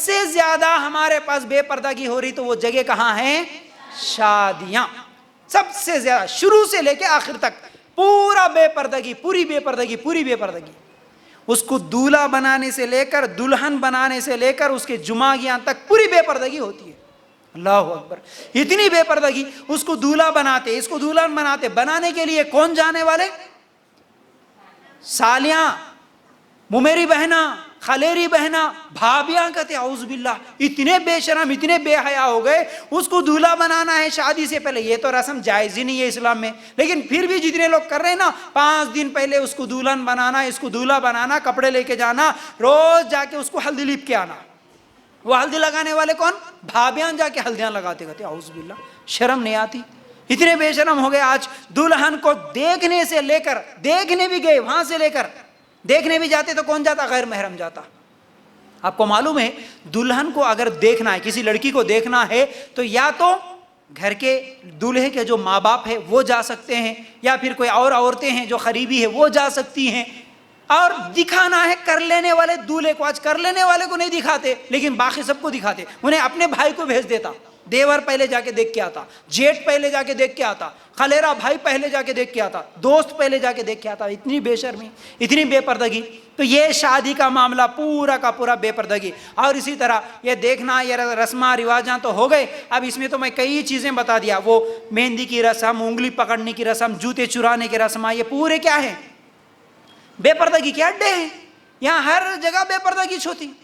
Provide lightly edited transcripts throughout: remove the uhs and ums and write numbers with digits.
सबसे ज्यादा हमारे पास बेपर्दगी हो रही तो वो जगह कहां है? शादियां। सबसे ज्यादा शुरू से लेके आखिर तक पूरा बेपर्दगी, पूरी बेपर्दगी, पूरी बेपर्दगी। उसको दूल्हा बनाने से लेकर, दुल्हन बनाने से लेकर उसके जुमागियां तक पूरी बेपर्दगी होती है। अल्लाह अकबर, इतनी बेपर्दगी। उसको दूल्हा बनाते, इसको दुल्हन बनाते, बनाने के लिए कौन जाने वाले? सालियां, मुमेरी बहना, खलेरी बहना, भाभियां कहते औज़ बिल्लाह। इतने बेशरम, इतने बेहया हो गए। उसको दूल्हा बनाना है शादी से पहले, ये तो रस्म जायज ही नहीं है इस्लाम में, लेकिन फिर भी जितने लोग कर रहे हैं ना, 5 दिन पहले उसको दुल्हन बनाना, इसको दूल्हा बनाना, कपड़े लेके जाना, रोज जाके उसको हल्दी लिप के आना। वो हल्दी लगाने वाले कौन? भाभियां जाके हल्दियां लगाते, कहते औज़ बिल्लाह, शर्म नहीं आती। इतने बेशरम हो गए। आज दुल्हन को देखने से लेकर, देखने भी गए, वहां से लेकर देखने भी जाते तो कौन जाता? गैर महरम जाता। आपको मालूम है, दुल्हन को अगर देखना है, किसी लड़की को देखना है, तो या तो घर के दूल्हे के जो माँ बाप है वो जा सकते हैं, या फिर कोई और औरतें हैं जो करीबी है वो जा सकती हैं। और दिखाना है कर लेने वाले दूल्हे को। आज कर लेने वाले को नहीं दिखाते, लेकिन बाकी सबको दिखाते। उन्हें अपने भाई को भेज देता, देवर पहले जाके देख के आता, जेठ पहले जाके देख के आता, खलेरा भाई पहले जाके देख के आता, दोस्त पहले जाके देख के आता। इतनी बेशर्मी, इतनी बेपर्दगी। तो ये शादी का मामला पूरा का पूरा बेपर्दगी। और इसी तरह ये देखना, ये रस्म रिवाजां तो हो गए। अब इसमें तो मैं कई चीज़ें बता दिया। वो मेहंदी की रस्म, उंगली पकड़ने की रस्म, जूते चुराने की रस्म, ये पूरे क्या है? बेपर्दगी के अड्डे हैं। यहाँ हर जगह बेपर्दगी होती।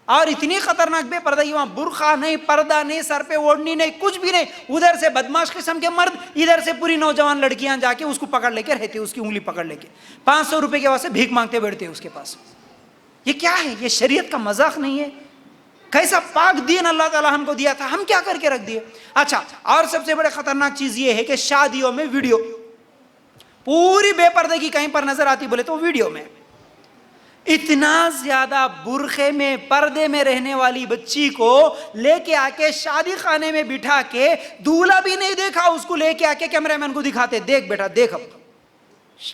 और इतनी खतरनाक बेपर्दगी, वहां बुरखा नहीं, पर्दा नहीं, सर पे ओढ़नी नहीं, कुछ भी नहीं। उधर से बदमाश किस्म के मर्द, इधर से पूरी नौजवान लड़कियां जाके उसको पकड़ लेके रहती, उसकी उंगली पकड़ लेके 500 रुपए के वास्ते भीख मांगते बैठते उसके पास। ये क्या है? ये शरीयत का मजाक नहीं है। कैसा पाक दीन अल्लाह ताला हमको दिया था, हम क्या करके रख दिए। अच्छा, और सबसे बड़े खतरनाक चीज ये है कि शादियों में वीडियो, पूरी बेपर्दगी कहीं पर नजर आती बोले तो वीडियो में। इतना ज्यादा बुरखे में, पर्दे में रहने वाली बच्ची को लेके आके शादी खाने में बिठा के, दूल्हा भी नहीं देखा, उसको लेके आके कैमरामैन को दिखाते, देख बेटा देख। अब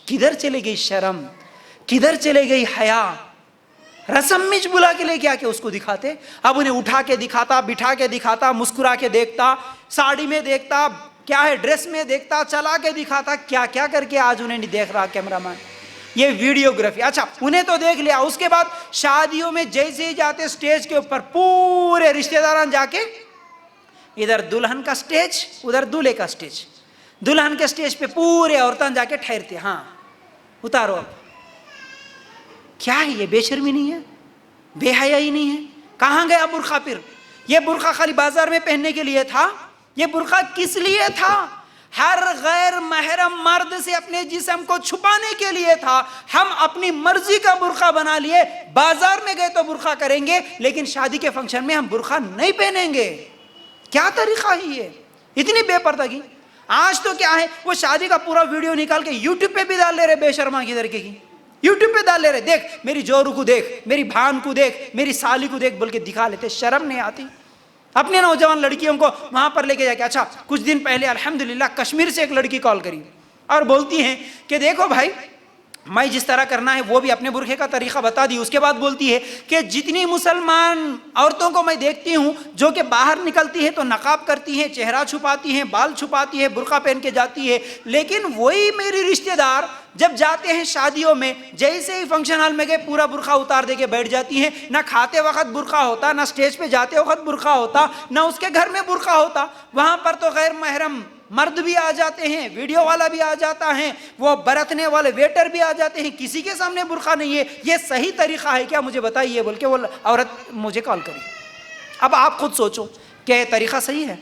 किधर चले गई शर्म, किधर चले गई हया? रस्म में बुला के लेके आके उसको दिखाते। अब उन्हें उठा के दिखाता, बिठा के दिखाता, मुस्कुरा के देखता, साड़ी में देखता, क्या है ड्रेस में देखता, चला के दिखाता, क्या क्या करके आज उन्हें नहीं देख रहा कैमरामैन। ये वीडियोग्राफी। अच्छा, उन्हें तो देख लिया, उसके बाद शादियों में जैसे ही जाते स्टेज के ऊपर, पूरे रिश्तेदार जाके, इधर दुल्हन का स्टेज, उधर दूल्हे का स्टेज, दुल्हन के स्टेज पे पूरे औरतें जाके ठहरते, हाँ उतारो। अब क्या है ये? बेशर्मी नहीं है? बेहयाई नहीं है? कहाँ गया बुरखा? फिर ये बुरखा खाली बाजार में पहनने के लिए था? ये बुरखा किस लिए था? हर गैर महरम मर्द से अपने जिस्म को छुपाने के लिए था। हम अपनी मर्जी का बुरखा बना लिए। बाजार में गए तो बुरखा करेंगे, लेकिन शादी के फंक्शन में हम बुरखा नहीं पहनेंगे। क्या तरीका है ये? इतनी बेपर्दगी। आज तो क्या है, वो शादी का पूरा वीडियो निकाल के यूट्यूब पे भी डाल ले रहे, बेशर्मा की लड़के की यूट्यूब पे डाल ले रहे। देख मेरी जोरू को देख, मेरी भान को देख, मेरी साली को देख बोल के दिखा लेते। शर्म नहीं आती? अपने नौजवान लड़कियों को वहां पर लेके जाके। अच्छा, कुछ दिन पहले अल्हम्दुलिल्लाह कश्मीर से एक लड़की कॉल करी और बोलती हैं कि देखो भाई, मैं जिस तरह करना है वो भी अपने बुरखे का तरीका बता दी। उसके बाद बोलती है कि जितनी मुसलमान औरतों को मैं देखती हूँ जो कि बाहर निकलती है तो नकाब करती हैं, चेहरा छुपाती हैं, बाल छुपाती है, बुरखा पहन के जाती है, लेकिन वही मेरी रिश्तेदार जब जाते हैं शादियों में, जैसे ही फंक्शन हॉल में गए पूरा बुरखा उतार दे के बैठ जाती हैं। ना खाते वक्त बुरखा होता, ना स्टेज पे जाते वक्त बुरखा होता, ना उसके घर में बुरखा होता। वहां पर तो गैर महरम मर्द भी आ जाते हैं, वीडियो वाला भी आ जाता है, वो बरतने वाले वेटर भी आ जाते हैं, किसी के सामने बुरखा नहीं है। ये सही तरीका है क्या? मुझे बताइए बोल के वो औरत मुझे कॉल करी। अब आप खुद सोचो, क्या ये तरीका सही है?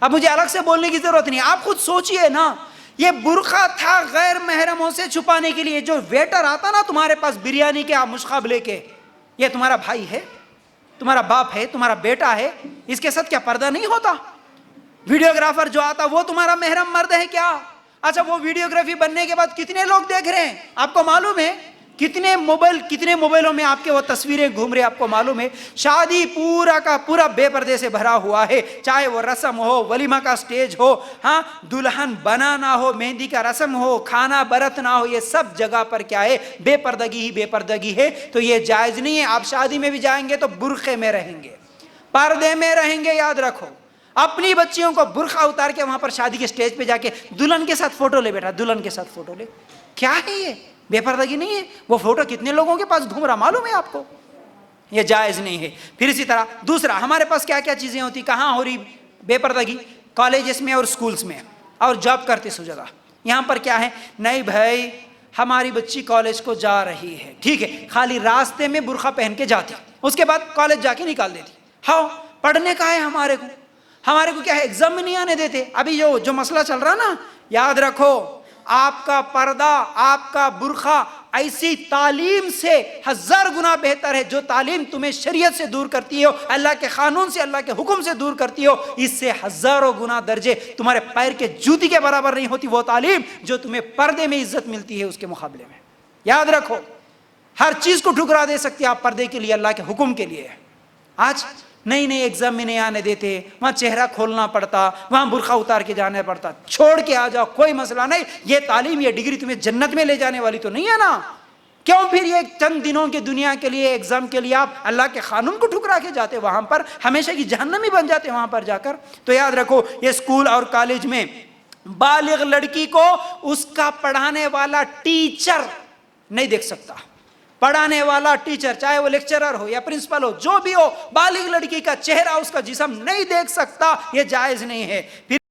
अब मुझे अलग से बोलने की जरूरत नहीं, आप खुद सोचिए ना। ये बुरखा था गैर महरमों से छुपाने के लिए। जो वेटर आता ना तुम्हारे पास बिरयानी के मुश्काब लेके, ये तुम्हारा भाई है, तुम्हारा बाप है, तुम्हारा बेटा है, इसके साथ क्या पर्दा नहीं होता? वीडियोग्राफर जो आता वो तुम्हारा महरम मर्द है क्या? अच्छा, वो वीडियोग्राफी बनने के बाद कितने लोग देख रहे हैं? आपको मालूम है कितने मोबाइलों में आपके वो तस्वीरें घूम रहे, आपको मालूम है। शादी पूरा का पूरा बेपर्दे से भरा हुआ है, चाहे वो रस्म हो, वलीमा का स्टेज हो, हाँ, दुल्हन बनाना हो, मेहंदी का रस्म हो, खाना बरतना हो, ये सब जगह पर क्या है, बेपर्दगी ही बेपर्दगी है। तो ये जायज नहीं है। आप शादी में भी जाएंगे तो बुर्खे में रहेंगे, पर्दे में रहेंगे, याद रखो। अपनी बच्चियों को बुर्खा उतार के वहां पर शादी के स्टेज पे जाके दुल्हन के साथ फोटो ले, बेटा दुल्हन के साथ फोटो ले, क्या है ये? बेपर्दगी नहीं है? वो फोटो कितने लोगों के पास घूम रहा मालूम है आपको? ये जायज नहीं है। फिर इसी तरह दूसरा, हमारे पास क्या क्या चीजें होती, कहाँ हो रही बेपर्दगी? कॉलेजेस में और स्कूल्स में और जॉब करते सो जगह। यहाँ पर क्या है, नहीं भाई हमारी बच्ची कॉलेज को जा रही है, ठीक है, खाली रास्ते में बुर्खा पहन के जाती, उसके बाद कॉलेज जाके निकाल देती। हाँ, पढ़ने का है हमारे को क्या है, एग्जाम में नहीं आने देते। अभी जो मसला चल रहा ना, याद रखो, आपका पर्दा, आपका बुर्खा ऐसी तालीम से 1000 गुना बेहतर है। जो तालीम तुम्हें शरीयत से दूर करती हो, अल्लाह के कानून से, अल्लाह के हुक्म से दूर करती हो, इससे हजारों गुना दर्जे तुम्हारे पैर के जूती के बराबर नहीं होती वो तालीम जो तुम्हें पर्दे में इज्जत मिलती है उसके मुकाबले में। याद रखो, हर चीज को ठुकरा दे सकती है आप पर्दे के लिए, अल्लाह के हुक्म के लिए। आज नहीं एग्जाम में नहीं आने देते, वहां चेहरा खोलना पड़ता, वहां बुर्खा उतार के जाना पड़ता। छोड़ के आ जाओ, कोई मसला नहीं। ये तालीम, ये डिग्री तुम्हें जन्नत में ले जाने वाली तो नहीं है ना। क्यों फिर ये चंद दिनों के दुनिया के लिए, एग्जाम के लिए आप अल्लाह के कानून को ठुकरा के जाते, वहां पर हमेशा की जहन्नमी बन जाते वहां पर जाकर। तो याद रखो, ये स्कूल और कॉलेज में बालिग लड़की को उसका पढ़ाने वाला टीचर नहीं देख सकता। पढ़ाने वाला टीचर, चाहे वो लेक्चरर हो या प्रिंसिपल हो, जो भी हो, बालिग लड़की का चेहरा, उसका जिस्म नहीं देख सकता। ये जायज नहीं है। फिर